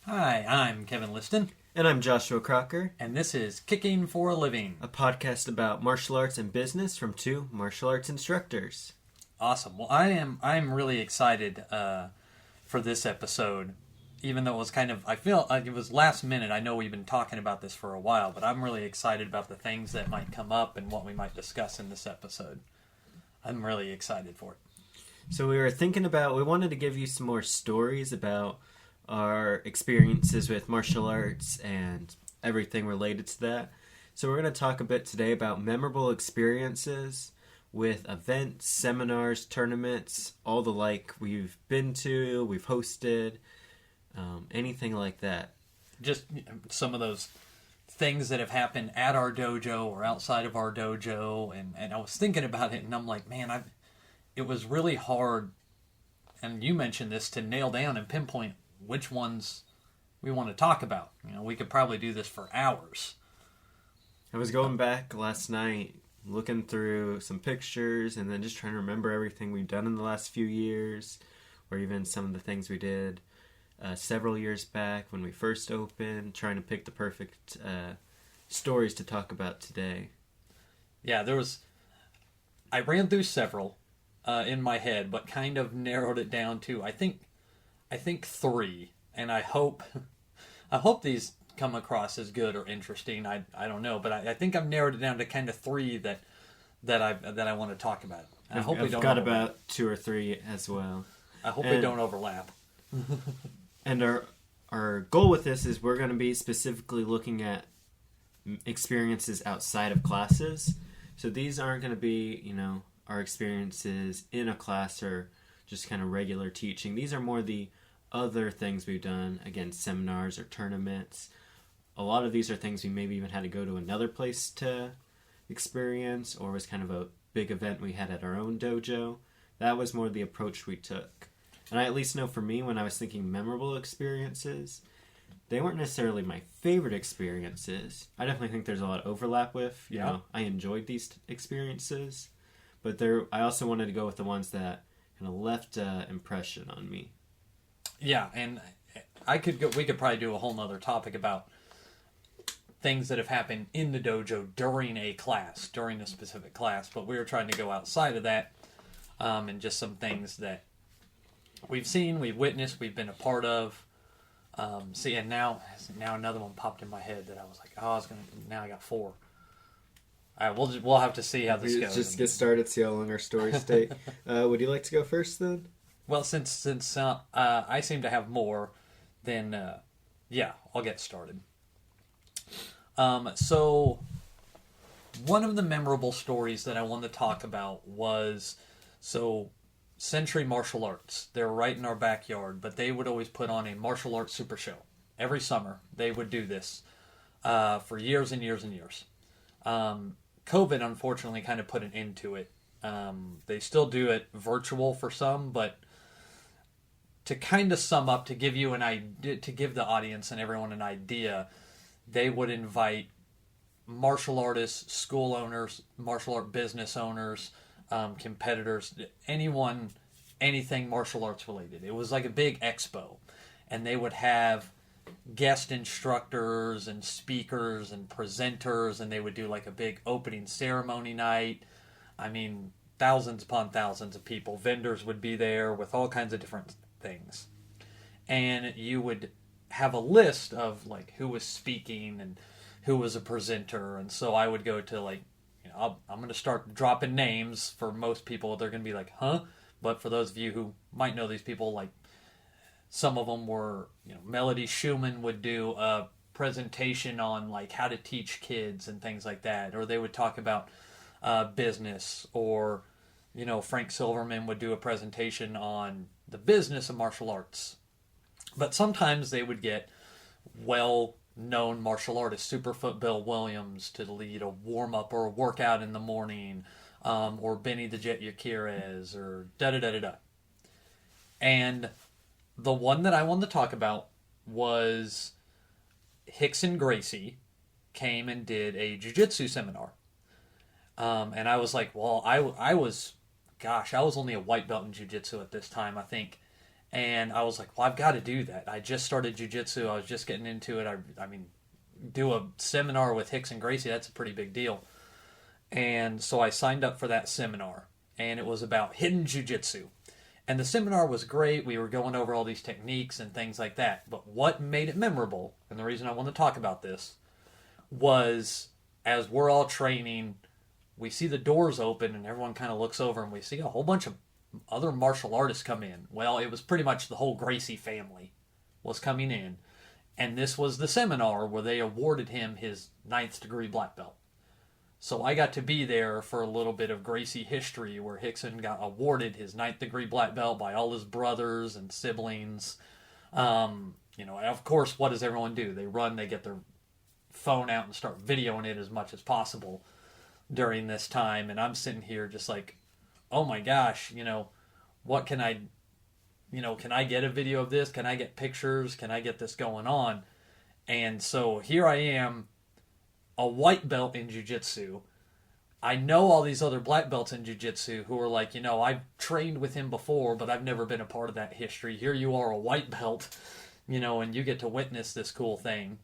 Hi, I'm Kevin Liston, And I'm Joshua Crocker, and this is Kicking for a Living. a podcast about martial arts and business from two martial arts instructors. Awesome. Well, I'm really excited for this episode, even though it was I feel like it was last minute. I know we've been talking about this for a while, but I'm really excited about the things that might come up and what we might discuss in this episode. I'm really excited for it. So we wanted to give you some more stories about our experiences with martial arts and everything related to that. So we're going to talk a bit today about memorable experiences with events, seminars, tournaments, all the like we've been to, we've hosted, anything like that. Just some of those things that have happened at our dojo or outside of our dojo, and I was thinking about it, and I'm like, man, it was really hard, and you mentioned this, to nail down and pinpoint which ones we want to talk about. You know, we could probably do this for hours. I was going back last night, looking through some pictures, and then just trying to remember everything we've done in the last few years, or even some of the things we did several years back when we first opened, trying to pick the perfect stories to talk about today. Yeah, I ran through several in my head, but kind of narrowed it down to I think three, and I hope these come across as good or interesting. I don't know, but I think I've narrowed it down to kind of three that I want to talk about. I've got about two or three as well. I hope we don't overlap. And our goal with this is we're going to be specifically looking at experiences outside of classes. So these aren't going to be, our experiences in a class or just kind of regular teaching. These are more the other things we've done, again, seminars or tournaments. A lot of these are things we maybe even had to go to another place to experience, or was kind of a big event we had at our own dojo. That was more the approach we took. And I at least know for me, when I was thinking memorable experiences, they weren't necessarily my favorite experiences. I definitely think there's a lot of overlap with, I enjoyed these experiences, but I also wanted to go with the ones that kind of left an impression on me. Yeah, and we could probably do a whole nother topic about things that have happened in the dojo during a specific class, but we were trying to go outside of that, and just some things that we've seen, we've witnessed, we've been a part of. And now another one popped in my head that I was like, now I got four. All right, we'll have to see how this goes. Just get started, see how long our stories take. Would you like to go first then? Well, since I seem to have more, then I'll get started. So one of the memorable stories that I wanted to talk about was Century Martial Arts. They're right in our backyard, but they would always put on a Martial Arts SuperShow. Every summer, they would do this for years and years and years. COVID, unfortunately, kind of put an end to it. They still do it virtual for some, but to kind of sum up, to give you an idea, to give the audience and everyone an idea, they would invite martial artists, school owners, martial art business owners, competitors, anything martial arts related. It was like a big expo, and they would have guest instructors and speakers and presenters, and they would do like a big opening ceremony night. I mean, thousands upon thousands of people. Vendors would be there with all kinds of different things, and you would have a list of like who was speaking and who was a presenter. And so I would go to I'm going to start dropping names. For most people, they're going to be like, huh? But for those of you who might know these people, like some of them were, Melody Schumann would do a presentation on like how to teach kids and things like that. Or they would talk about business, or, Frank Silverman would do a presentation on the business of martial arts. But sometimes they would get well-known martial artists, Superfoot Bill Williams, to lead a warm-up or a workout in the morning, or Benny the Jet Yaquires, or da-da-da-da-da. And the one that I wanted to talk about was Hickson Gracie came and did a jiu-jitsu seminar. And I was like, well, I was only a white belt in jiu-jitsu at this time, I think. And I was like, well, I've got to do that. I just started jiu-jitsu. I was just getting into it. I mean, do a seminar with Hicks and Gracie, that's a pretty big deal. And so I signed up for that seminar, and it was about hidden jiu-jitsu. And the seminar was great. We were going over all these techniques and things like that. But what made it memorable, and the reason I want to talk about this, was as we're all training, we see the doors open and everyone kind of looks over and we see a whole bunch of other martial artists come in. Well, it was pretty much the whole Gracie family was coming in. And this was the seminar where they awarded him his 9th degree black belt. So I got to be there for a little bit of Gracie history where Hickson got awarded his 9th degree black belt by all his brothers and siblings. You know, of course, what does everyone do? They run, they get their phone out and start videoing it as much as possible during this time. And I'm sitting here just like, oh my gosh, you know, what can I, you know, can I get a video of this? Can I get pictures? Can I get this going on? And so here I am, a white belt in jiu-jitsu. I know all these other black belts in jiu-jitsu who are like, you know, I've trained with him before, but I've never been a part of that history. Here you are, a white belt, you know, and you get to witness this cool thing.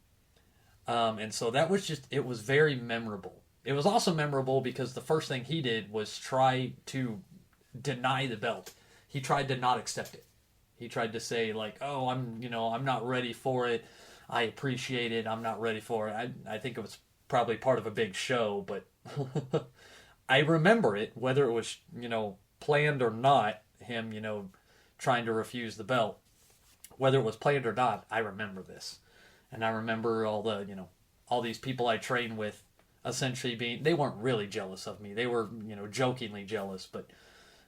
And so that was just, it was very memorable. It was also memorable because the first thing he did was try to deny the belt. He tried to not accept it. He tried to say like, oh, I'm not ready for it. I appreciate it. I'm not ready for it. I think it was probably part of a big show, but I remember it, whether it was, you know, planned or not, him, you know, trying to refuse the belt. Whether it was planned or not, I remember this. And I remember all the, you know, all these people I trained with essentially they weren't really jealous of me. They were, you know, jokingly jealous, but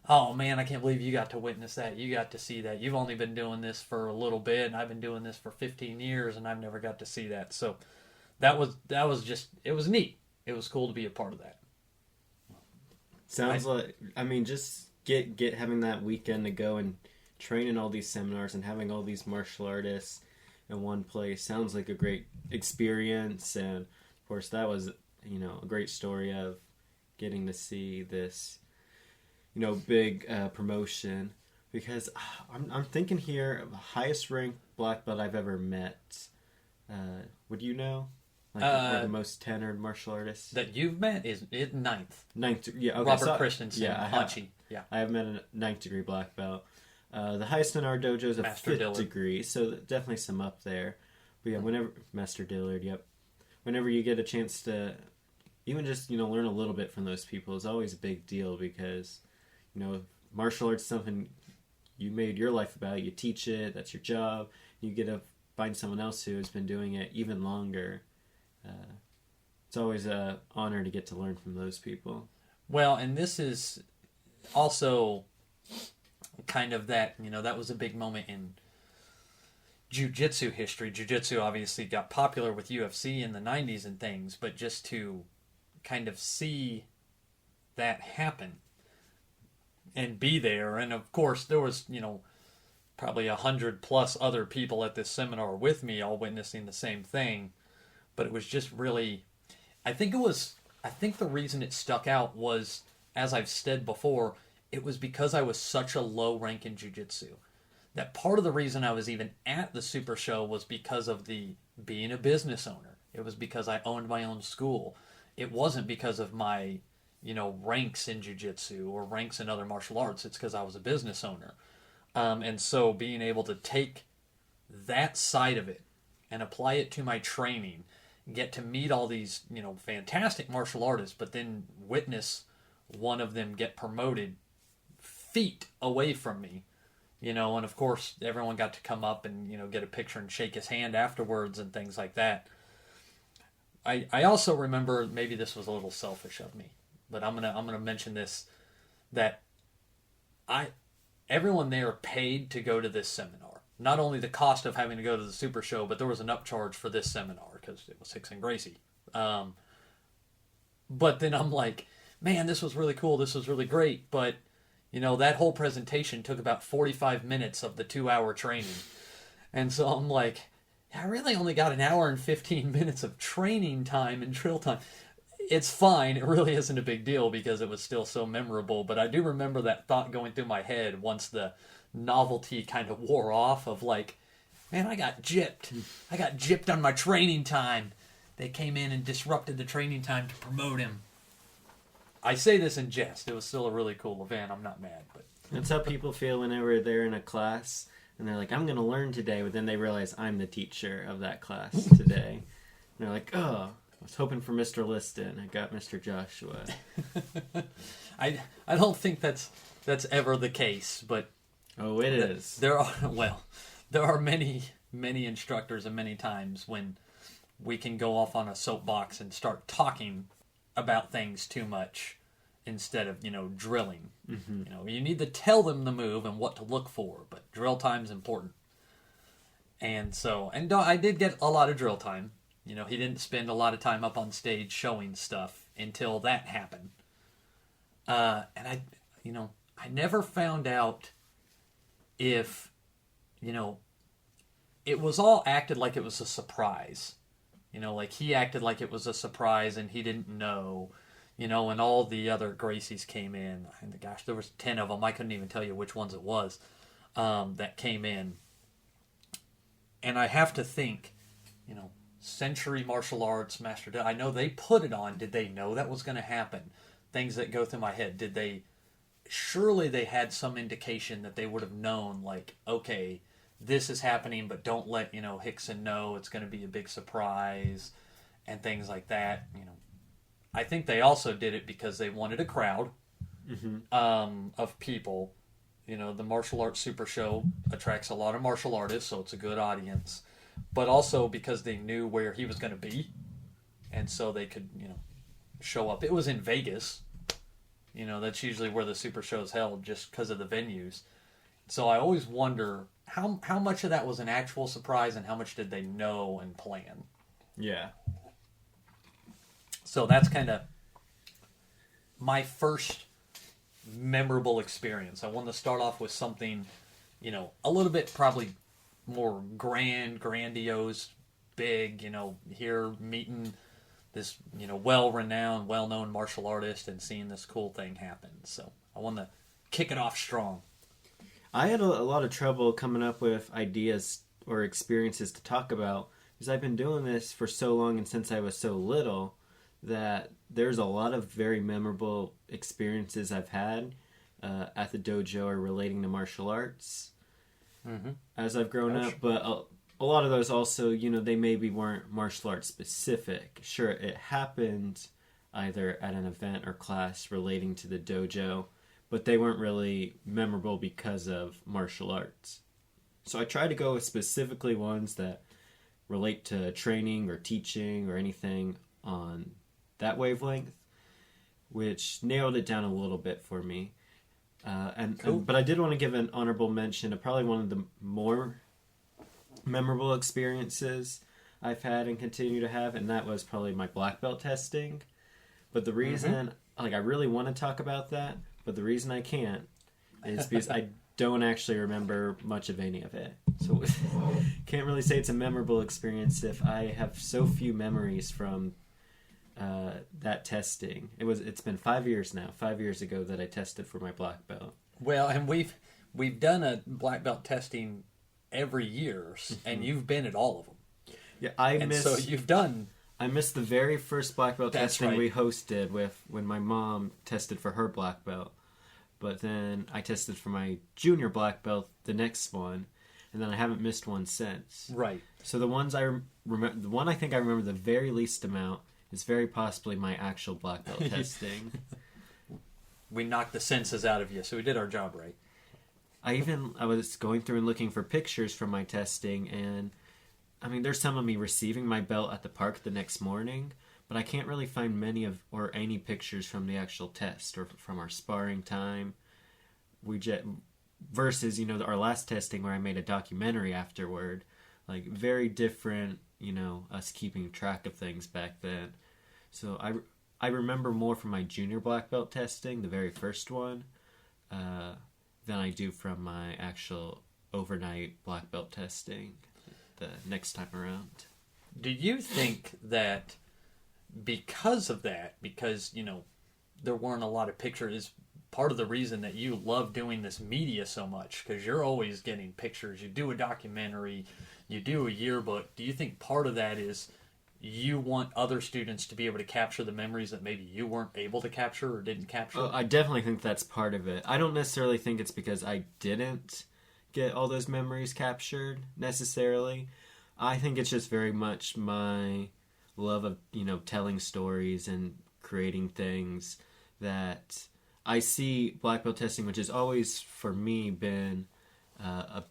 oh man, I can't believe you got to witness that. You got to see that. You've only been doing this for a little bit, and I've been doing this for 15 years, and I've never got to see that. So that was just, it was neat. It was cool to be a part of that. Sounds like, I mean, just get having that weekend to go and train in all these seminars and having all these martial artists in one place sounds like a great experience. And of course, that was, you know, a great story of getting to see this, you know, big promotion. Because I'm thinking here, the highest ranked black belt I've ever met. Would you know? Like or the most tenured martial artists that you've met is 9th. 9th, yeah. Okay, Robert Christensen, yeah, I have met a 9th degree black belt. The highest in our dojo is a Master 5th Dillard. degree, so definitely some up there. But yeah, whenever Master Dillard, yep. Whenever you get a chance to even just, you know, learn a little bit from those people is always a big deal because, you know, martial arts is something you made your life about. You teach it, that's your job. You get to find someone else who has been doing it even longer. It's always an honor to get to learn from those people. Well, and this is also kind of that, you know, that was a big moment in jiu-jitsu history. Jiu-jitsu obviously got popular with UFC in the 90s and things, but just to kind of see that happen and be there. And of course, there was, you know, probably 100+ other people at this seminar with me all witnessing the same thing. But it was just really, I think the reason it stuck out was, as I've said before, it was because I was such a low rank in jiu-jitsu. That part of the reason I was even at the Super Show was because of the being a business owner. It was because I owned my own school. It wasn't because of my, you know, ranks in jiu-jitsu or ranks in other martial arts. It's because I was a business owner. And so being able to take that side of it and apply it to my training, get to meet all these, you know, fantastic martial artists, but then witness one of them get promoted feet away from me, you know, and of course everyone got to come up and, you know, get a picture and shake his hand afterwards and things like that. I also remember, maybe this was a little selfish of me, but I'm gonna mention this, that everyone there paid to go to this seminar. Not only the cost of having to go to the Super Show, but there was an upcharge for this seminar because it was Hicks and Gracie. But then I'm like, man, this was really cool. This was really great. But, you know, that whole presentation took about 45 minutes of the 2-hour training. And so I'm like, I really only got an hour and 15 minutes of training time and drill time. It's fine. It really isn't a big deal because it was still so memorable. But I do remember that thought going through my head once the novelty kind of wore off of like, man, I got gypped. I got gypped on my training time. They came in and disrupted the training time to promote him. I say this in jest. It was still a really cool event. I'm not mad, but that's how people feel whenever they're in a class and they're like, I'm going to learn today, but then they realize I'm the teacher of that class today. And they're like, oh, I was hoping for Mr. Liston. I got Mr. Joshua. I don't think that's ever the case, but oh, it is. There are many instructors and many times when we can go off on a soapbox and start talking about things too much instead of, drilling. Mm-hmm. You need to tell them the move and what to look for, but drill time's important. And I did get a lot of drill time. He didn't spend a lot of time up on stage showing stuff until that happened. And I never found out if, it was all acted like it was a surprise. Like he acted like it was a surprise and he didn't know, and all the other Gracies came in. And gosh, there was 10 of them. I couldn't even tell you which ones it was that came in. And I have to think, Century Martial Arts, Master, I know they put it on. Did they know that was going to happen? Things that go through my head. Surely they had some indication that they would have known, like, okay, this is happening, but don't let, Hickson know. It's going to be a big surprise and things like that. I think they also did it because they wanted a crowd of people. The Martial Arts SuperShow attracts a lot of martial artists, so it's a good audience. But also because they knew where he was going to be, and so they could, show up. It was in Vegas. That's usually where the Super Show is held, just because of the venues. So I always wonder how much of that was an actual surprise and how much did they know and plan. Yeah. So that's kind of my first memorable experience. I want to start off with something, a little bit probably more grandiose, big, here meeting this, well-renowned, well-known martial artist and seeing this cool thing happen. So I want to kick it off strong. I had a lot of trouble coming up with ideas or experiences to talk about because I've been doing this for so long and since I was so little that there's a lot of very memorable experiences I've had at the dojo or relating to martial arts as I've grown up. But a lot of those also, they maybe weren't martial arts specific. Sure, it happened either at an event or class relating to the dojo, but they weren't really memorable because of martial arts. So I try to go with specifically ones that relate to training or teaching or anything on that wavelength, which nailed it down a little bit for me. But I did want to give an honorable mention of probably one of the more memorable experiences I've had and continue to have, and that was probably my black belt testing. But the reason, I really want to talk about that, but the reason I can't is because I don't actually remember much of any of it. So can't really say it's a memorable experience if I have so few memories from that testing. It's been 5 years now. 5 years ago that I tested for my black belt. Well, and we've done a black belt testing every year, and you've been at all of them. Yeah, so you've done. I missed the very first black belt testing we hosted when my mom tested for her black belt. But then I tested for my junior black belt, the next one, and then I haven't missed one since. Right. So the ones I remember, the one I think I remember the very least amount is very possibly my actual black belt testing. We knocked the senses out of you, so we did our job right. I was going through and looking for pictures from my testing, and there's some of me receiving my belt at the park the next morning, but I can't really find any pictures from the actual test or from our sparring time. Versus, our last testing where I made a documentary afterward, very different, us keeping track of things back then. So I remember more from my junior black belt testing, the very first one, than I do from my actual overnight black belt testing the next time around. Do you think that because of that, because, there weren't a lot of pictures, part of the reason that you love doing this media so much, because you're always getting pictures. You do a documentary, you do a yearbook. Do you think part of that is you want other students to be able to capture the memories that maybe you weren't able to capture or didn't capture? Oh, I definitely think that's part of it. I don't necessarily think it's because I didn't get all those memories captured necessarily. I think it's just very much my love of, telling stories and creating things that I see black belt testing, which has always for me been a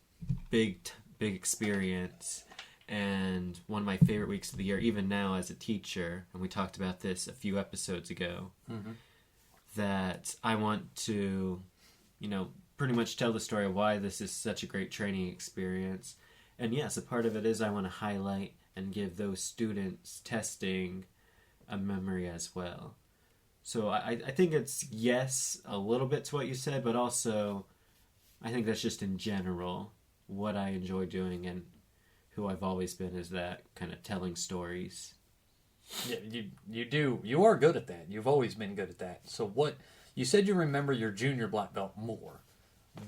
big experience and one of my favorite weeks of the year, even now as a teacher. And we talked about this a few episodes ago, that I want to, pretty much tell the story of why this is such a great training experience. And yes, a part of it is I want to highlight and give those students testing a memory as well. So I think it's, yes, a little bit to what you said, but also I think that's just in general what I enjoy doing and who I've always been, is that kind of telling stories. Yeah, you are good at that. You've always been good at that. So what, you said you remember your junior black belt more.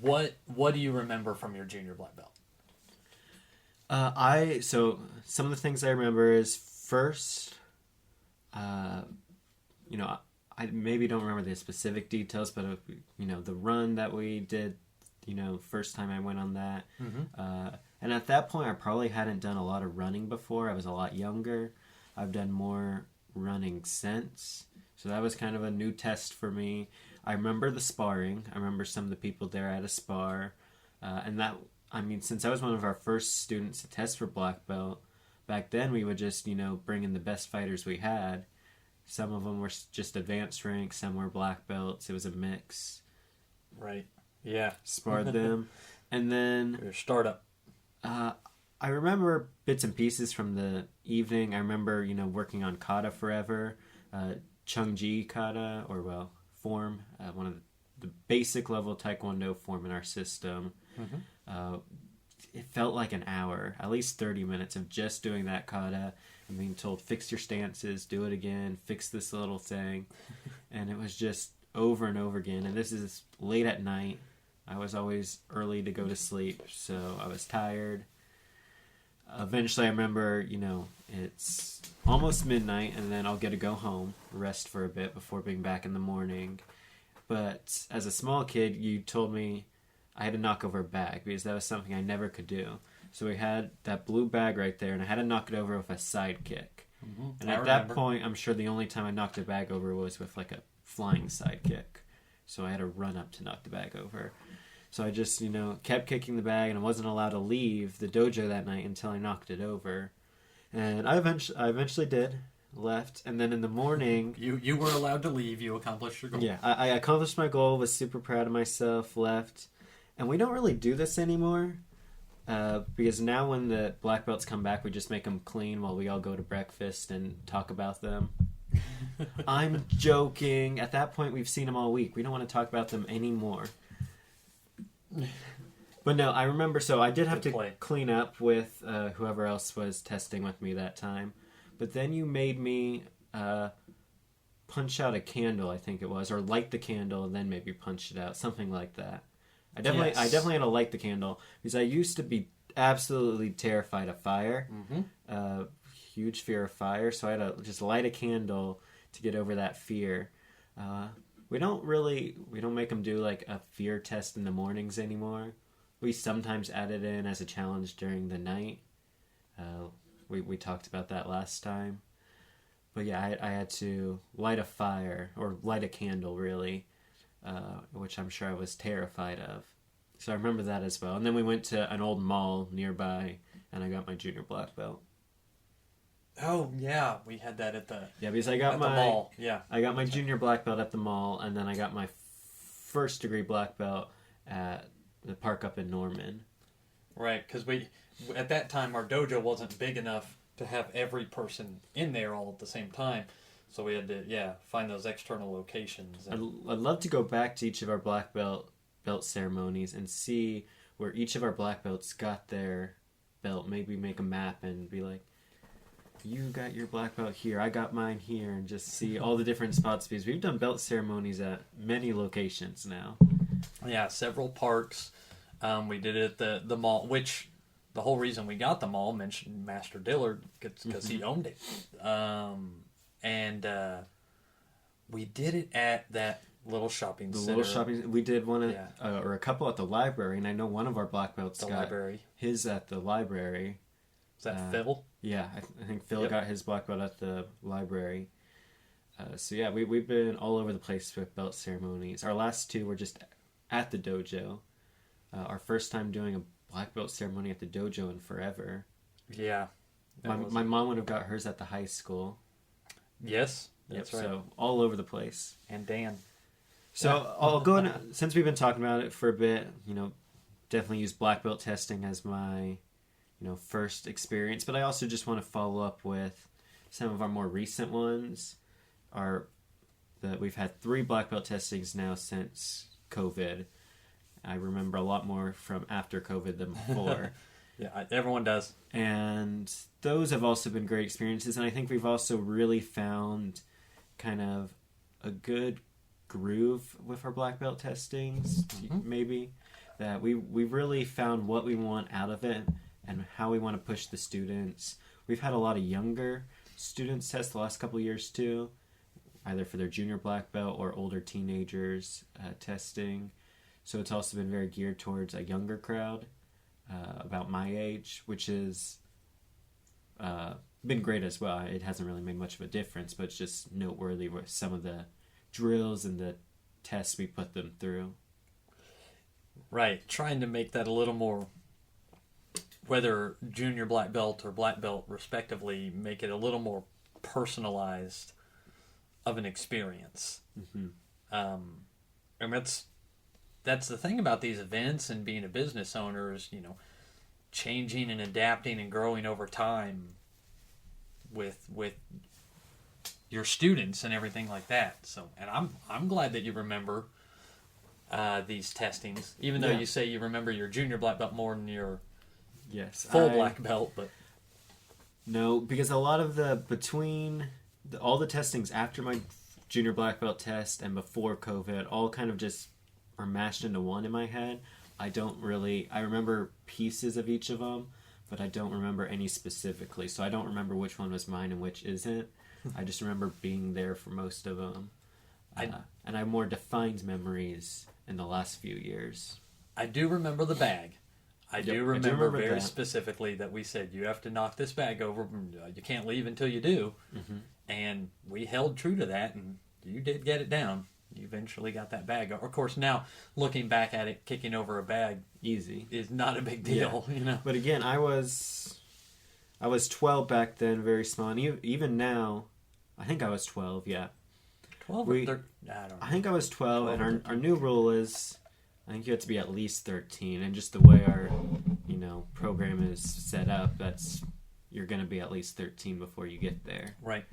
What do you remember from your junior black belt? So some of the things I remember is first, I maybe don't remember the specific details, but the run that we did, first time I went on that. And at that point, I probably hadn't done a lot of running before. I was a lot younger. I've done more running since. So that was kind of a new test for me. I remember the sparring. I remember some of the people there at a spar. Since I was one of our first students to test for black belt, back then we would just, bring in the best fighters we had. Some of them were just advanced rank, some were black belts. It was a mix. Right. Yeah. Sparred them. And then your startup. I remember bits and pieces from the evening. I remember, working on kata forever. Chungji kata, form, one of the basic level taekwondo form in our system. It felt like an hour, at least 30 minutes of just doing that kata and being told, fix your stances, do it again, fix this little thing. And it was just over and over again. And this is late at night. I was always early to go to sleep, so I was tired. Eventually I remember, it's almost midnight, and then I'll get to go home, rest for a bit before being back in the morning. But as a small kid, you told me I had to knock over a bag, because that was something I never could do. So we had that blue bag right there, and I had to knock it over with a side kick. And at that point, I'm sure the only time I knocked a bag over was with like a flying side kick. So I had to run up to knock the bag over. So I just, kept kicking the bag, and I wasn't allowed to leave the dojo that night until I knocked it over. And I eventually did, left, and then in the morning... You were allowed to leave, you accomplished your goal. Yeah, I accomplished my goal, was super proud of myself, left. And we don't really do this anymore, because now when the black belts come back, we just make them clean while we all go to breakfast and talk about them. I'm joking. At that point, we've seen them all week. We don't want to talk about them anymore. But no, I remember, so I did have to clean up with whoever else was testing with me that time. But then you made me punch out a candle, I think it was, or light the candle and then maybe punch it out, something like that. I definitely had to light the candle, because I used to be absolutely terrified of fire. Huge fear of fire, so I had to just light a candle to get over that fear. We don't make them do like a fear test in the mornings anymore. We sometimes add it in as a challenge during the night. We talked about that last time. But yeah, I had to light a fire, or light a candle really, which I'm sure I was terrified of. So I remember that as well. And then we went to an old mall nearby, and I got my junior black belt. Oh yeah, we had that at the because I got the mall. Yeah, I got my junior black belt at the mall, and then I got my first degree black belt at the park up in Norman. Right, because at that time our dojo wasn't big enough to have every person in there all at the same time, so we had to find those external locations. I'd love to go back to each of our black belt ceremonies and see where each of our black belts got their belt. Maybe make a map and be like, you got your black belt here, I got mine here, and just see all the different spots, because we've done belt ceremonies at many locations now. Yeah, several parks. We did it at the mall, which the whole reason we got the mall, mentioned Master Dillard, because he owned it. And we did it at that little shopping center. We did one at, or a couple at the library, and I know one of our black belts got library. His at the library. Is that Phil? Yeah, I think Phil got his black belt at the library. So yeah, we've been all over the place with belt ceremonies. Our last two were just at the dojo. Our first time doing a black belt ceremony at the dojo in forever. Yeah. My mom would have got hers at the high school. Yes, that's right. So all over the place. And Dan. So I'll go in, since we've been talking about it for a bit, definitely use black belt testing as my, first experience. But I also just want to follow up with some of our more recent ones. That we've had 3 black belt testings now since COVID. I remember a lot more from after COVID than before. Yeah, everyone does. And those have also been great experiences. And I think we've also really found kind of a good groove with our black belt testings, maybe. That we've really found what we want out of it and how we want to push the students. We've had a lot of younger students test the last couple of years too, either for their junior black belt or older teenagers testing. So it's also been very geared towards a younger crowd, about my age, which has been great as well. It hasn't really made much of a difference, but it's just noteworthy with some of the drills and the tests we put them through. Right, trying to make that a little more, whether junior black belt or black belt respectively, make it a little more personalized of an experience. And that's the thing about these events and being a business owner is, changing and adapting and growing over time with your students and everything like that. So, and I'm glad that you remember these testings, even though you say you remember your junior black belt more than your full black belt. But no, because a lot of all the testings after my junior black belt test and before COVID all kind of just are mashed into one in my head. I remember pieces of each of them, but I don't remember any specifically. So I don't remember which one was mine and which isn't. I just remember being there for most of them. And I have more defined memories in the last few years. I do remember the bag. I do remember very specifically that we said, you have to knock this bag over. You can't leave until you do. And we held true to that, and you did get it down. You eventually got that bag. Of course, now looking back at it, kicking over a bag easy is not a big deal. But again, I was 12 back then, very small. And even now, I think I was 12, yeah. 12 or 13? I don't know. I think I was 12, and our new rule is, I think you have to be at least 13. And just the way our, program is set up, you're going to be at least 13 before you get there. Right.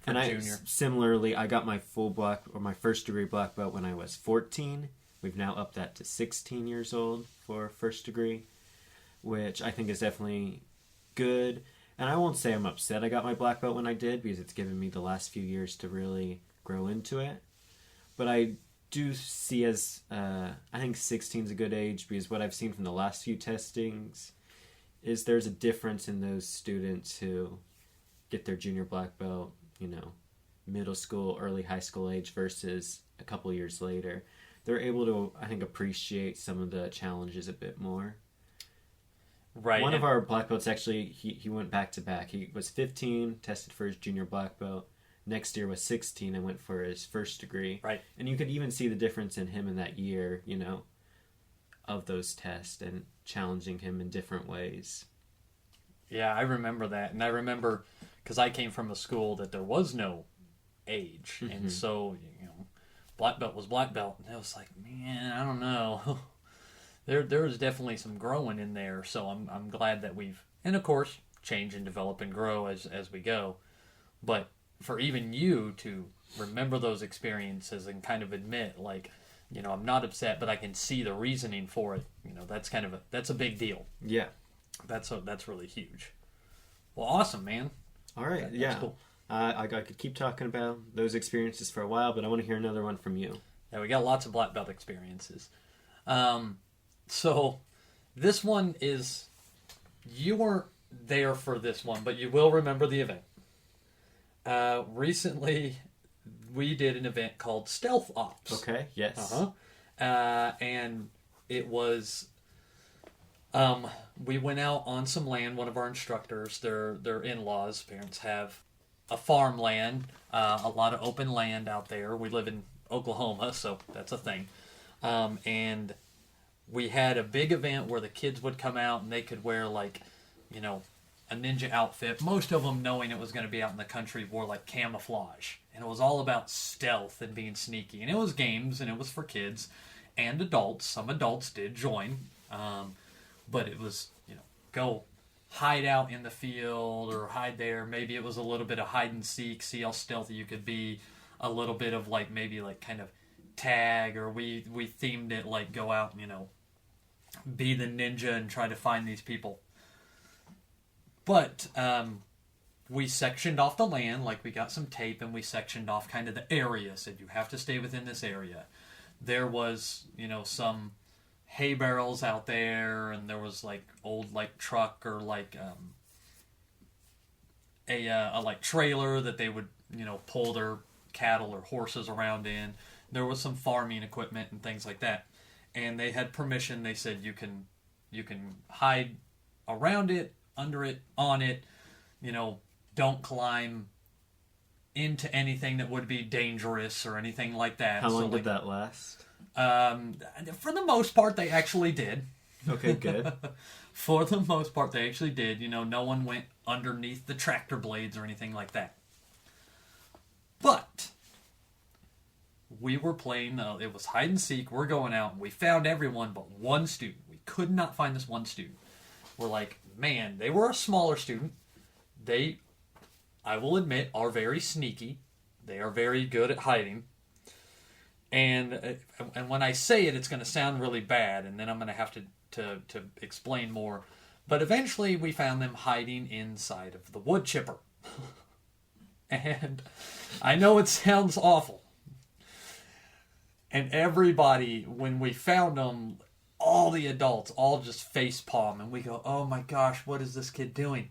And similarly, I got my my first degree black belt when I was 14. We've now upped that to 16 years old for first degree, which I think is definitely good. And I won't say I'm upset I got my black belt when I did, because it's given me the last few years to really grow into it. But I do see I think 16 is a good age, because what I've seen from the last few testings is there's a difference in those students who get their junior black belt, middle school, early high school age versus a couple years later. They're able to, I think, appreciate some of the challenges a bit more. Right. One of our black belts, actually, he went back to back. He was 15, tested for his junior black belt. Next year was 16 and went for his first degree. Right. And you could even see the difference in him in that year, of those tests and challenging him in different ways. Yeah, I remember that. And I remember, because I came from a school that there was no age. And so, black belt was black belt. And it was like, man, I don't know. There was definitely some growing in there. So I'm glad that and of course, change and develop and grow as we go. But for even you to remember those experiences and kind of admit, like, I'm not upset, but I can see the reasoning for it. That's a big deal. Yeah. That's really huge. Well, awesome, man. All right, That's yeah. cool. I could keep talking about those experiences for a while, but I want to hear another one from you. Yeah, we got lots of black belt experiences. So this one is, you weren't there for this one, but you will remember the event. Recently, we did an event called Stealth Ops. Okay, yes. And it was, we went out on some land. One of our instructors, their in-laws, parents have a farmland, a lot of open land out there. We live in Oklahoma, so that's a thing. And we had a big event where the kids would come out and they could wear like, a ninja outfit. Most of them, knowing it was going to be out in the country, wore like camouflage. And it was all about stealth and being sneaky. And it was games, and it was for kids and adults. Some adults did join. But it was, go hide out in the field or hide there. Maybe it was a little bit of hide and seek, see how stealthy you could be. A little bit of like maybe like kind of tag, or we themed it like go out and, be the ninja and try to find these people. But we sectioned off the land, like we got some tape and we sectioned off kind of the area, said you have to stay within this area. There was, some hay barrels out there, and there was like old like truck or like a like trailer that they would, pull their cattle or horses around in. There was some farming equipment and things like that. And they had permission. They said you can hide around it, under it, on it, don't climb into anything that would be dangerous or anything like that. How long did that last? For the most part, they actually did. Okay, good. For the most part, they actually did. No one went underneath the tractor blades or anything like that. But we were playing, it was hide and seek. We're going out, and we found everyone but one student. We could not find this one student. We're like, man, they were a smaller student. They, I will admit, are very sneaky. They are very good at hiding. And when I say it, it's going to sound really bad, and then I'm going to have to explain more. But eventually, we found them hiding inside of the wood chipper. And I know it sounds awful. And everybody, when we found them, all the adults, all just facepalm, and we go, oh my gosh, what is this kid doing?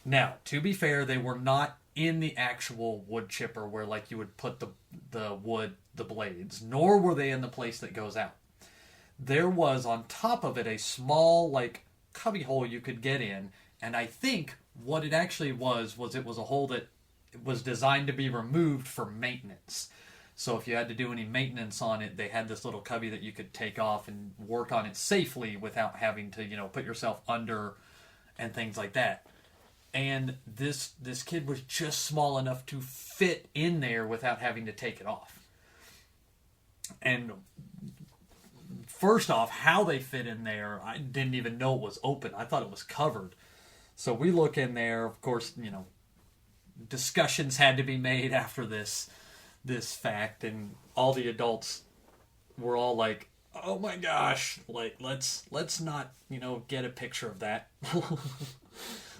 Now, to be fair, they were not in the actual wood chipper where like you would put the wood, the blades, nor were they in the place that goes out. There was on top of it a small like cubby hole you could get in, and I think what it actually was it was a hole that was designed to be removed for maintenance. So if you had to do any maintenance on it, they had this little cubby that you could take off and work on it safely without having to, put yourself under and things like that. And this kid was just small enough to fit in there without having to take it off. And first off, how they fit in there, I didn't even know it was open. I thought it was covered. So we look in there, of course, discussions had to be made after this fact, and all the adults were all like, oh my gosh, like let's not get a picture of that.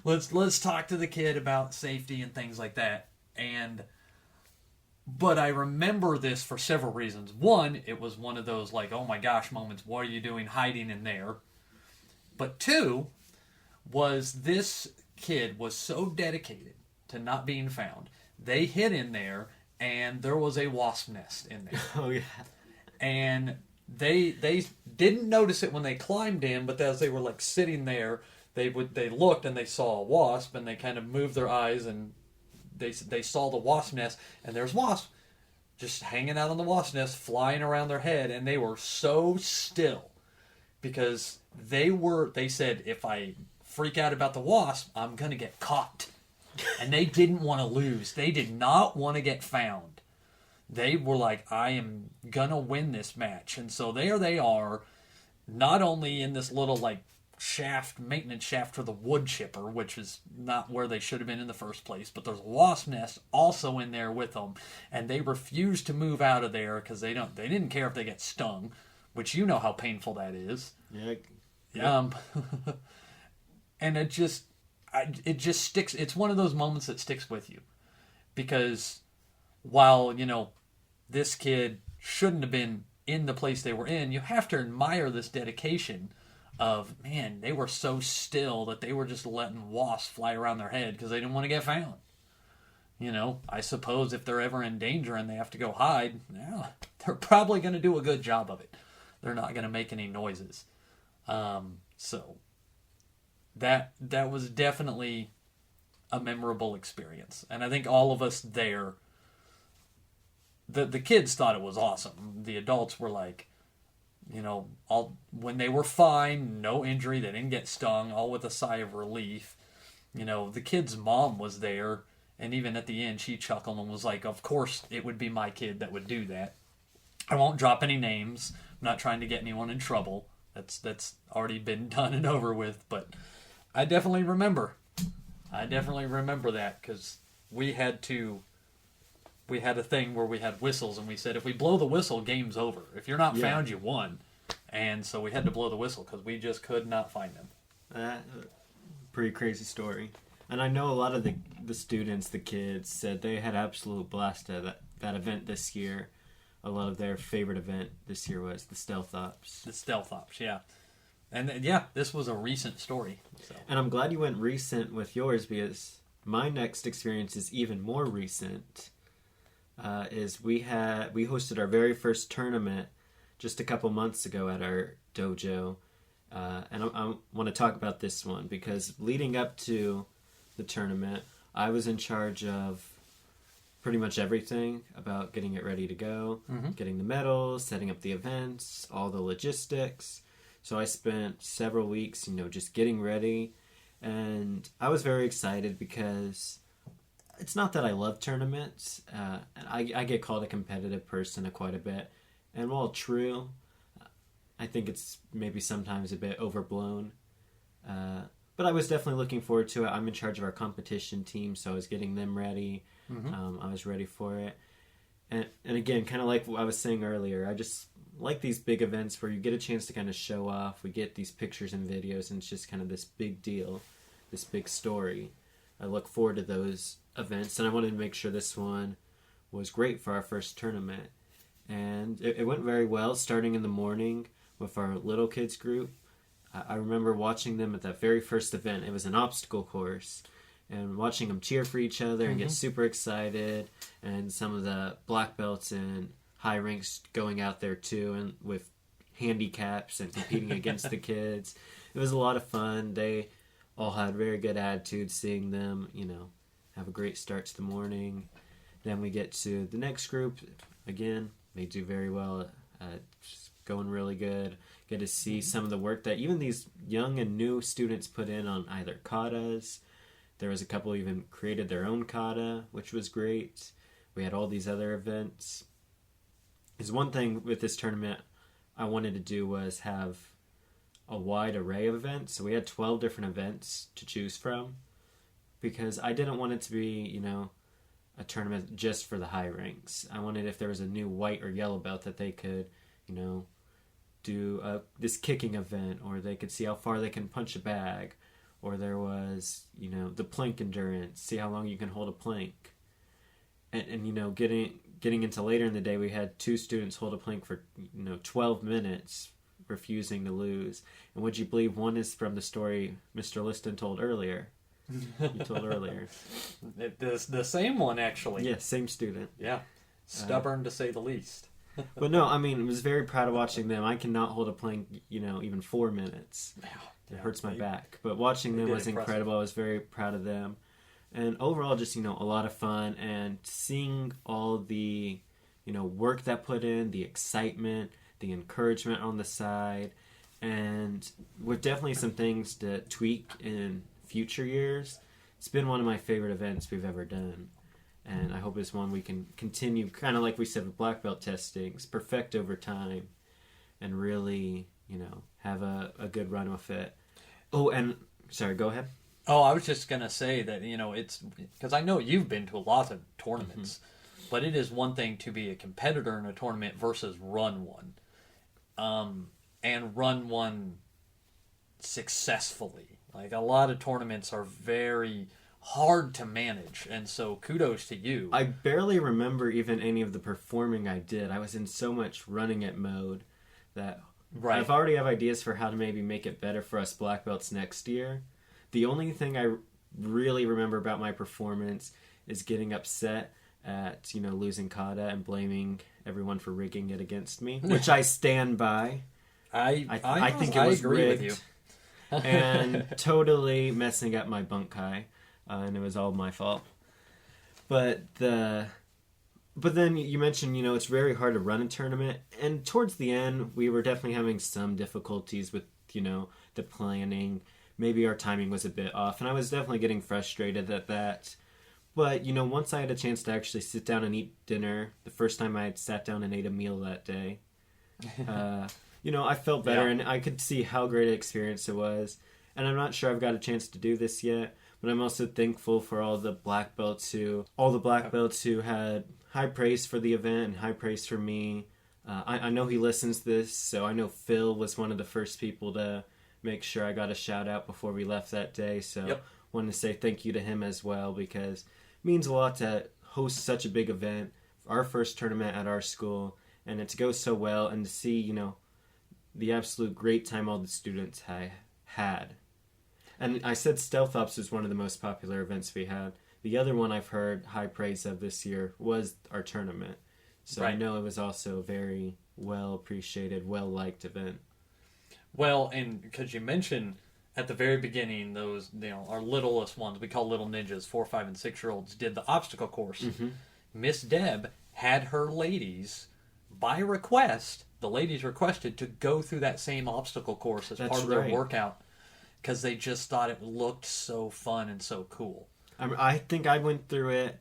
let's talk to the kid about safety and things like that. But I remember this for several reasons. One, it was one of those like, oh my gosh moments. What are you doing hiding in there? But two, was this kid was so dedicated to not being found. They hid in there, and there was a wasp nest in there. Oh yeah. And they didn't notice it when they climbed in, but as they were like sitting there, they looked and they saw a wasp, and they kind of moved their eyes, and they saw the wasp nest, and there's wasps just hanging out on the wasp nest, flying around their head, and they were so still because they said, if I freak out about the wasp, I'm gonna get caught. And they didn't want to lose. They did not want to get found. They were like, I am gonna win this match. And so there they are, not only in this little like maintenance shaft for the wood chipper, which is not where they should have been in the first place, but there's a wasp nest also in there with them, and they refused to move out of there because they didn't care if they get stung, which you know how painful that is. Yeah. And it just, it just sticks. It's one of those moments that sticks with you because while, this kid shouldn't have been in the place they were in, you have to admire this dedication of, man, they were so still that they were just letting wasps fly around their head because they didn't want to get found. I suppose if they're ever in danger and they have to go hide, they're probably going to do a good job of it. They're not going to make any noises. So that was definitely a memorable experience. And I think all of us there, the kids thought it was awesome. The adults were like, when they were fine, no injury, they didn't get stung, all with a sigh of relief. The kid's mom was there, and even at the end, she chuckled and was like, of course it would be my kid that would do that. I won't drop any names. I'm not trying to get anyone in trouble. That's already been done and over with, but I definitely remember that because we had a thing where we had whistles, and we said if we blow the whistle, game's over. If you're not found, you won. And so we had to blow the whistle because we just could not find them. Pretty crazy story. And I know a lot of the students, the kids, said they had absolute blast at that event this year. A lot of their favorite event this year was the Stealth Ops. The Stealth Ops, yeah. And this was a recent story. So. And I'm glad you went recent with yours because my next experience is even more recent. Is we hosted our very first tournament just a couple months ago at our dojo. And I want to talk about this one because leading up to the tournament, I was in charge of pretty much everything about getting it ready to go, getting the medals, setting up the events, all the logistics. So I spent several weeks, just getting ready. And I was very excited because it's not that I love tournaments. I get called a competitive person quite a bit. And while true, I think it's maybe sometimes a bit overblown. But I was definitely looking forward to it. I'm in charge of our competition team, so I was getting them ready. I was ready for it. And again, kind of like what I was saying earlier, I just like these big events where you get a chance to kind of show off. We get these pictures and videos, and it's just kind of this big deal, this big story. I look forward to those events, and I wanted to make sure this one was great for our first tournament. And it went very well, starting in the morning with our little kids group. I remember watching them at that very first event. It was an obstacle course, and watching them cheer for each other and get super excited, and some of the black belts and high ranks going out there too, and with handicaps and competing against the kids. It was a lot of fun. They all had very good attitudes, seeing them, have a great start to the morning. Then we get to the next group. Again, they do very well, just going really good. Get to see some of the work that even these young and new students put in on either katas. There was a couple who even created their own kata, which was great. We had all these other events. There's one thing with this tournament I wanted to do was have a wide array of events. So we had 12 different events to choose from because I didn't want it to be, a tournament just for the high ranks. I wanted if there was a new white or yellow belt that they could, do this kicking event, or they could see how far they can punch a bag, or there was, the plank endurance, see how long you can hold a plank. And getting into later in the day, we had 2 students hold a plank for 12 minutes, refusing to lose. And would you believe one is from the story Mr. Liston told earlier? You told earlier. The same one, actually. Yeah, same student. Yeah, stubborn to say the least. But no, I was very proud of watching them. I cannot hold a plank, even 4 minutes. It hurts my back. But watching them was incredible. I was very proud of them. And overall, just, a lot of fun. And seeing all the, work that put in, the excitement, the encouragement on the side. And with definitely some things to tweak in future years. It's been one of my favorite events we've ever done. And I hope it's one we can continue, kind of like we said with black belt testings, perfect over time. And really, have a good run with it. Oh, and, sorry, go ahead. Oh, I was just going to say that, it's, because I know you've been to a lot of tournaments, but it is one thing to be a competitor in a tournament versus run one. And run one successfully. Like a lot of tournaments are very hard to manage, and so kudos to you. I barely remember even any of the performing I did. I was in so much running it mode that Right. I've already have ideas for how to maybe make it better for us black belts next year. The only thing I really remember about my performance is getting upset at, losing kata and blaming everyone for rigging it against me, which I stand by. I think it was agree rigged. with you. And totally messing up my bunkai, and it was all my fault. But then you mentioned, it's very hard to run a tournament, and towards the end, we were definitely having some difficulties with, the planning. Maybe our timing was a bit off, and I was definitely getting frustrated at that. But, once I had a chance to actually sit down and eat dinner, the first time I had sat down and ate a meal that day, I felt better, and I could see how great an experience it was. And I'm not sure I've got a chance to do this yet, but I'm also thankful for all the black belts who had high praise for the event and high praise for me. I know he listens to this, so I know Phil was one of the first people to make sure I got a shout out before we left that day. So wanted to say thank you to him as well, because it means a lot to host such a big event, our first tournament at our school, and it to go so well, and to see, the absolute great time all the students had. And I said Stealth Ops was one of the most popular events we had. The other one I've heard high praise of this year was our tournament. So I know it was also a very well appreciated, well liked event. Well, and because you mentioned at the very beginning, those, our littlest ones, we call little ninjas, 4, 5, and 6-year-olds, did the obstacle course. Mm-hmm. Miss Deb had her ladies, by request, the ladies requested to go through that same obstacle course as part of their workout, because they just thought it looked so fun and so cool. I think I went through it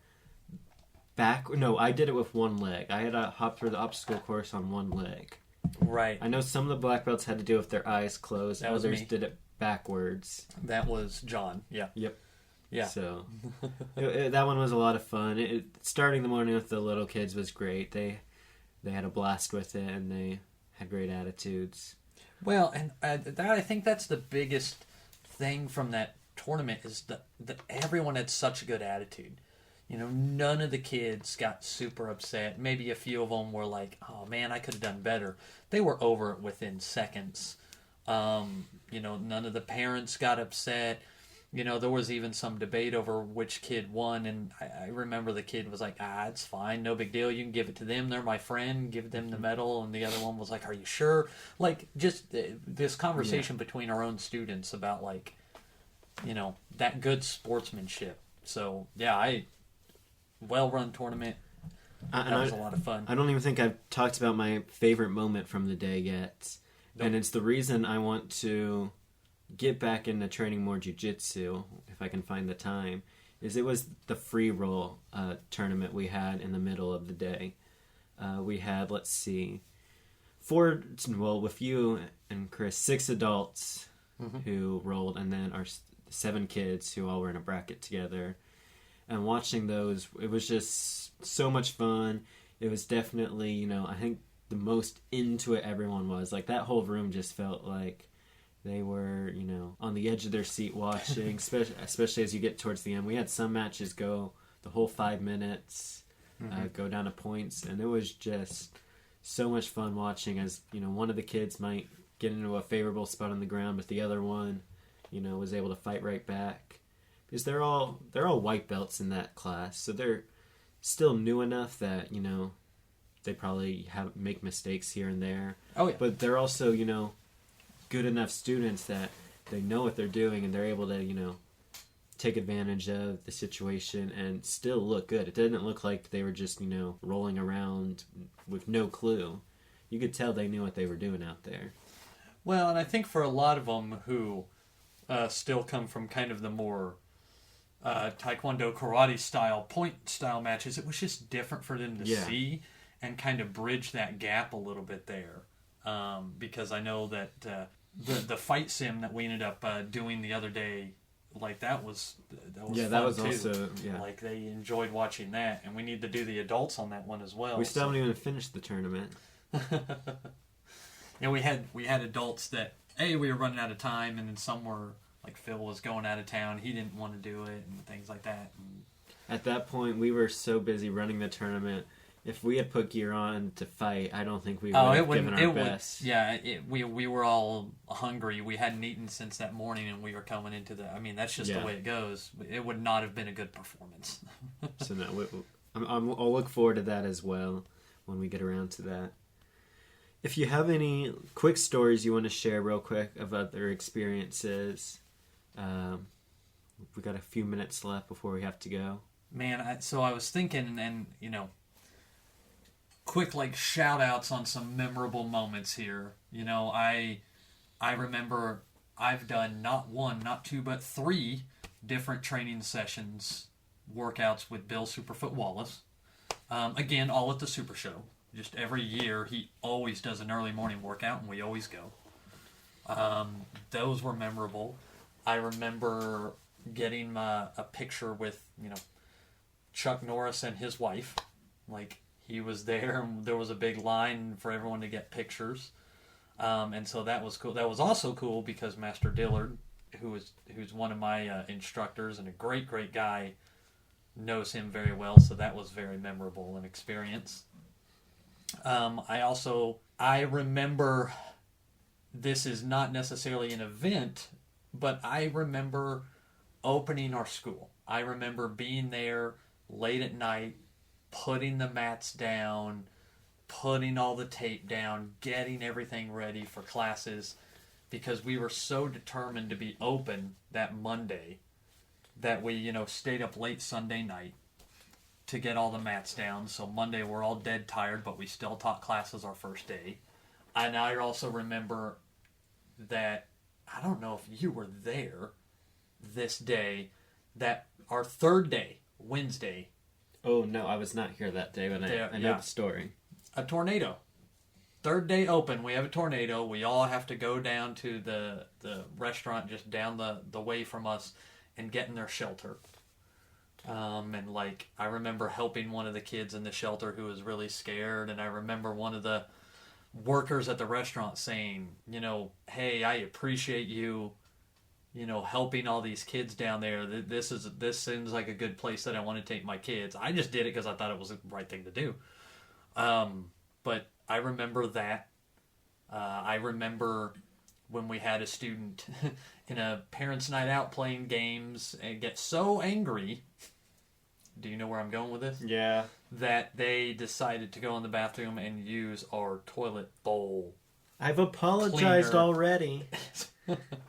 I did it with one leg. I had to hop through the obstacle course on one leg. Right. I know some of the black belts had to do it with their eyes closed. That was Others me. did it backwards. That was John. Yeah. Yep. Yeah. So that one was a lot of fun. Starting the morning with the little kids was great. They had a blast with it, and they had great attitudes. Well, and I think that's the biggest thing from that tournament is that everyone had such a good attitude. None of the kids got super upset. Maybe a few of them were like, oh man, I could have done better. They were over it within seconds. None of the parents got upset. There was even some debate over which kid won, and I remember the kid was like, it's fine, no big deal, you can give it to them, they're my friend, give them the medal, and the other one was like, are you sure? Like, just this conversation between our own students about, like, that good sportsmanship. So, yeah, well-run tournament. That was a lot of fun. I don't even think I've talked about my favorite moment from the day yet. Nope. And it's the reason I want to get back into training more jiu-jitsu, if I can find the time, is it was the free roll tournament we had in the middle of the day. We had, with you and Chris, 6 adults who rolled, and then our 7 kids who all were in a bracket together. And watching those, it was just so much fun. It was definitely, I think the most into it everyone was. Like, that whole room just felt like they were, on the edge of their seat watching, especially as you get towards the end. We had some matches go the whole 5 minutes, go down to points, and it was just so much fun watching as, one of the kids might get into a favorable spot on the ground, but the other one, was able to fight right back. Because they're all white belts in that class, so they're still new enough that, they probably make mistakes here and there. Oh, yeah. But they're also, good enough students that they know what they're doing, and they're able to, take advantage of the situation and still look good. It didn't look like they were just, rolling around with no clue. You could tell they knew what they were doing out there. Well, and I think for a lot of them who still come from kind of the more Taekwondo karate style, point style matches, it was just different for them to see and kind of bridge that gap a little bit there. Because I know that the fight sim that we ended up doing the other day, like that was fun too. Also like they enjoyed watching that, and we need to do the adults on that one as well. We still haven't even finished the tournament. And we had adults that we were running out of time, and then some were like Phil was going out of town, he didn't want to do it, and things like that. And At that point, we were so busy running the tournament. If we had put gear on to fight, I don't think we would have given our best. We were all hungry. We hadn't eaten since that morning, and we were coming into the. I mean, that's just the way it goes. It would not have been a good performance. So no, I'll look forward to that as well when we get around to that. If you have any quick stories you want to share real quick of other experiences, we got a few minutes left before we have to go. Man, so I was thinking, and quick like shout outs on some memorable moments here. I remember I've done not one, not two, but 3 different training sessions, workouts with Bill Superfoot Wallace. Again, all at the Super Show. Just every year, he always does an early morning workout, and we always go. Those were memorable. I remember getting a picture with, Chuck Norris and his wife. Like, he was there, and there was a big line for everyone to get pictures. And so that was cool. That was also cool because Master Dillard, who's one of my instructors and a great, great guy, knows him very well. So that was very memorable an experience. I remember, this is not necessarily an event, but I remember opening our school. I remember being there late at night, putting the mats down, putting all the tape down, getting everything ready for classes, because we were so determined to be open that Monday that we, stayed up late Sunday night to get all the mats down. So Monday we're all dead tired, but we still taught classes our first day. And I also remember that, I don't know if you were there this day, that our third day, Wednesday. Oh, no, I was not here that day, but I know the story. A tornado. Third day open, we have a tornado. We all have to go down to the restaurant just down the way from us and get in their shelter. And I remember helping one of the kids in the shelter who was really scared, and I remember one of the workers at the restaurant saying, hey, I appreciate you, helping all these kids down there. This seems like a good place that I want to take my kids. I just did it because I thought it was the right thing to do. But I remember that. I remember when we had a student in a parents' night out playing games and get so angry. Do you know where I'm going with this? Yeah. That they decided to go in the bathroom and use our toilet bowl. I've apologized cleaner. Already.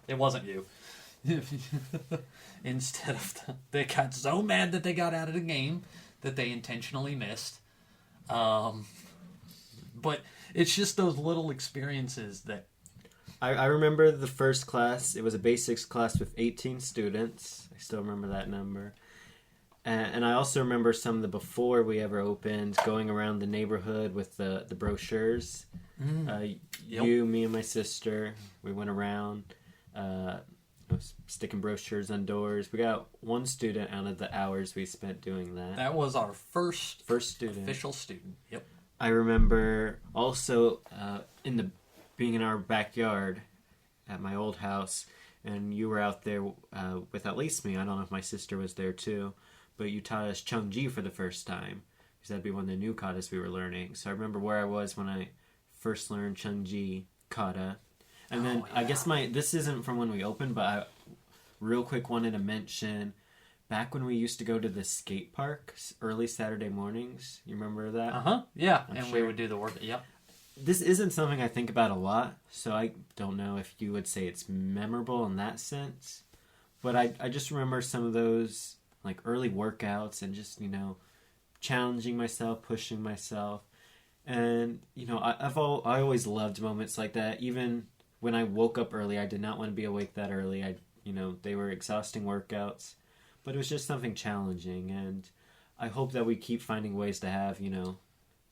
It wasn't you. Instead of they got so mad that they got out of the game that they intentionally missed. But it's just those little experiences that... I remember the first class. It was a basics class with 18 students. I still remember that number. And I also remember some of the before we ever opened, going around the neighborhood with the brochures. Yep. You, me, and my sister, we went around sticking brochures on doors. We got one student out of the hours we spent doing that. That was our first student. Official student. Yep. I remember also being in our backyard at my old house, and you were out there with at least me. I don't know if my sister was there too. But you taught us Chungji for the first time, because that'd be one of the new katas we were learning. So I remember where I was when I first learned Chungji kata. And then I guess this isn't from when we opened, but I real quick wanted to mention back when we used to go to the skate park early Saturday mornings. You remember that? Uh-huh. Yeah, I'm we would do the work. Yep. This isn't something I think about a lot, so I don't know if you would say it's memorable in that sense. But I just remember some of those... early workouts and just, challenging myself, pushing myself. And, I always loved moments like that. Even when I woke up early, I did not want to be awake that early. They were exhausting workouts, but it was just something challenging. And I hope that we keep finding ways to have,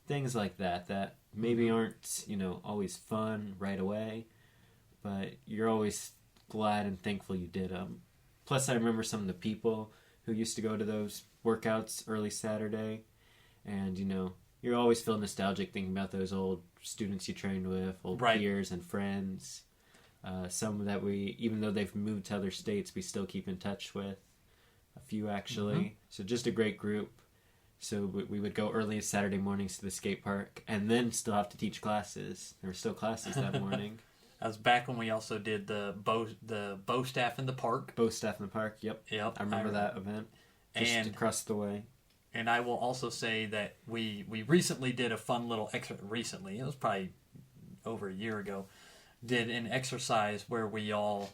things like that maybe aren't, always fun right away, but you're always glad and thankful you did them. Plus, I remember some of the people who used to go to those workouts early Saturday. And, you always feel nostalgic thinking about those old students you trained with, old peers and friends. Some that we, even though they've moved to other states, we still keep in touch with. A few, actually. Mm-hmm. So just a great group. So we would go early Saturday mornings to the skate park and then still have to teach classes. There were still classes that morning. That was back when we also did the bow staff in the park. Bow staff in the park, yep. I remember that event. Just across the way. And I will also say that we recently did a fun little recently, it was probably over a year ago, did an exercise where we all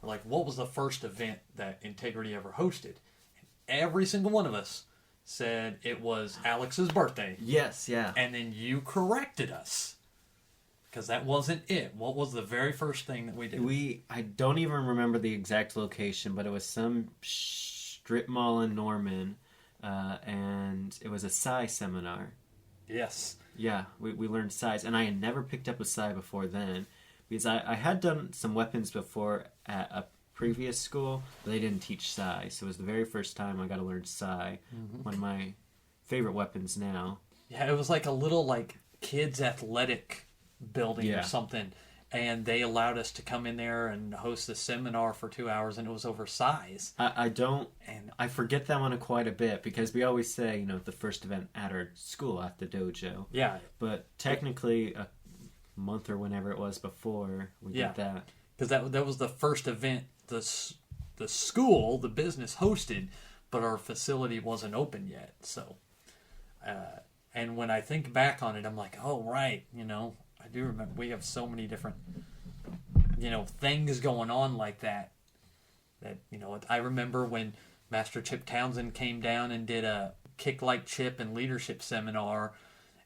were like, what was the first event that Integrity ever hosted? And every single one of us said it was Alex's birthday. Yes, yeah. And then you corrected us. Because that wasn't it. What was the very first thing that we did? I don't even remember the exact location, but it was some strip mall in Norman, and it was a Sai seminar. Yes. Yeah, we learned Sais, and I had never picked up a Sai before then, because I had done some weapons before at a previous school, but they didn't teach Sai, so it was the very first time I got to learn Sai, one of my favorite weapons now. Yeah, it was like a little like kids athletic building or something, and they allowed us to come in there and host a seminar for 2 hours, and it was over Sais. I forget that one quite a bit, because we always say, the first event at our school at the dojo. Yeah. But technically a month or whenever it was before we did that. Because that was the first event the school, the business hosted, but our facility wasn't open yet. So, and when I think back on it, I'm like, oh, right, I do remember we have so many different, things going on like that. That, I remember when Master Chip Townsend came down and did a Kick Like Chip and leadership seminar,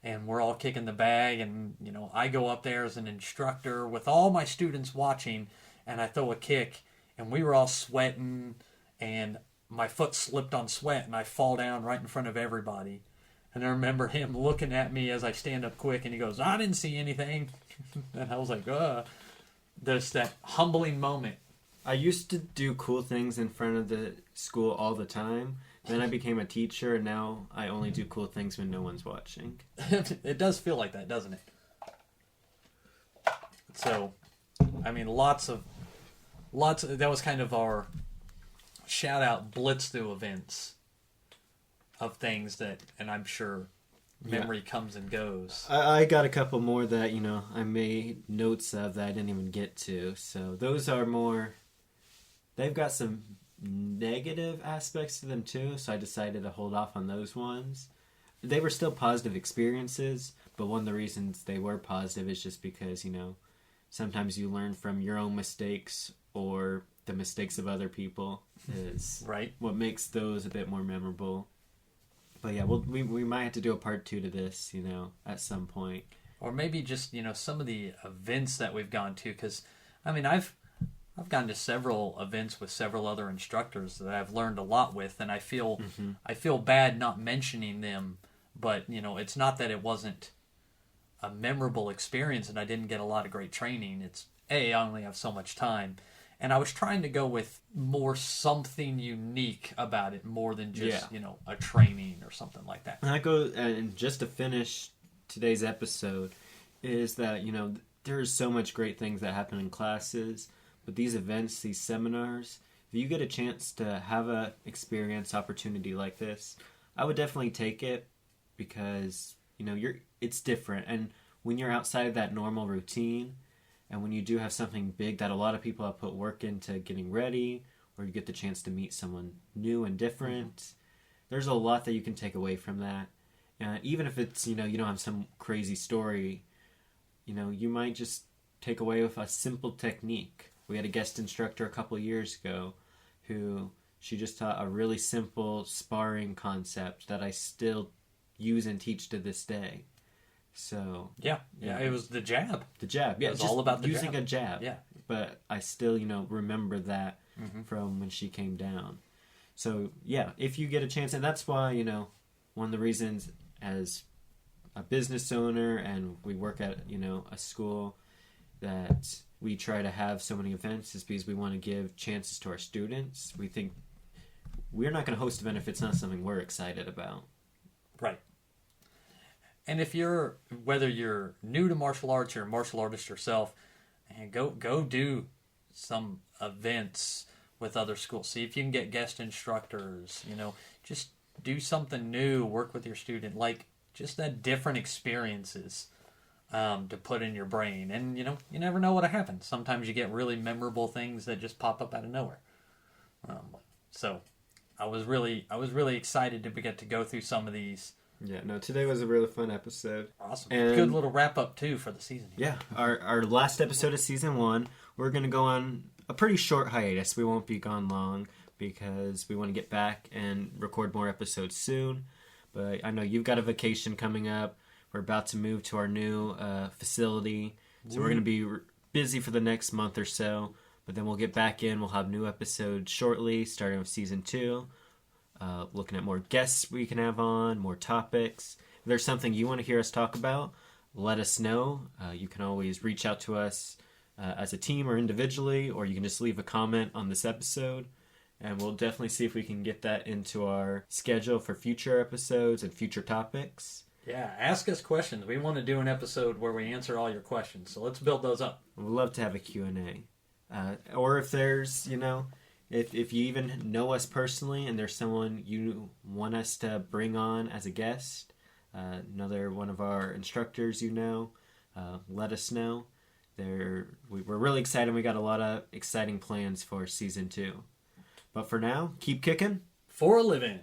and we're all kicking the bag, and, I go up there as an instructor with all my students watching, and I throw a kick, and we were all sweating, and my foot slipped on sweat, and I fall down right in front of everybody. And I remember him looking at me as I stand up quick, and he goes, I didn't see anything. And I was like, There's that humbling moment. I used to do cool things in front of the school all the time. Then I became a teacher, and now I only do cool things when no one's watching. It does feel like that, doesn't it? So, I mean, lots of that was kind of our shout-out blitz-through events of things that, and I'm sure memory comes and goes. I got a couple more that, I made notes of that I didn't even get to. So those are more, they've got some negative aspects to them too, so I decided to hold off on those ones. They were still positive experiences, but one of the reasons they were positive is just because, sometimes you learn from your own mistakes or the mistakes of other people is right. What makes those a bit more memorable. But yeah, we might have to do a part 2 to this, at some point. Or maybe just, some of the events that we've gone to, because, I mean, I've gone to several events with several other instructors that I've learned a lot with, and I feel bad not mentioning them, but, it's not that it wasn't a memorable experience and I didn't get a lot of great training. It's, I only have so much time. And I was trying to go with more something unique about it, more than just, a training or something like that. And just to finish today's episode, is that, there's so much great things that happen in classes, but these events, these seminars, if you get a chance to have a experience opportunity like this, I would definitely take it, because, it's different. And when you're outside of that normal routine, and when you do have something big that a lot of people have put work into getting ready, or you get the chance to meet someone new and different, there's a lot that you can take away from that. Even if it's, you don't have some crazy story, you might just take away with a simple technique. We had a guest instructor a couple years ago who she just taught a really simple sparring concept that I still use and teach to this day. So yeah, it was the jab. The jab, yeah, it was all about using a jab. Yeah, but I still, remember that from when she came down. So yeah, if you get a chance, and that's why, one of the reasons as a business owner, and we work at, a school, that we try to have so many events is because we want to give chances to our students. We think we're not going to host an event if it's not something we're excited about. Right. And whether you're new to martial arts, you're a martial artist yourself, and go do some events with other schools. See if you can get guest instructors. Just do something new. Work with your student. Like just that different experiences to put in your brain. And you never know what'll happen. Sometimes you get really memorable things that just pop up out of nowhere. So I was really excited to get to go through some of these. Yeah, no, today was a really fun episode. Awesome. And good little wrap up too for the season. Yeah, our last episode of season 1, we're going to go on a pretty short hiatus. We won't be gone long because we want to get back and record more episodes soon. But I know you've got a vacation coming up. We're about to move to our new facility. So we're going to be busy for the next month or so. But then we'll get back in. We'll have new episodes shortly, starting with season 2. Looking at more guests we can have on, more topics. If there's something you want to hear us talk about, let us know. You can always reach out to us as a team or individually, or you can just leave a comment on this episode. And we'll definitely see if we can get that into our schedule for future episodes and future topics. Yeah, ask us questions. We want to do an episode where we answer all your questions. So let's build those up. We'd love to have a Q&A. Or if there's, if you even know us personally and there's someone you want us to bring on as a guest, another one of our instructors let us know. We're really excited. We got a lot of exciting plans for season 2. But for now, keep kicking For a living.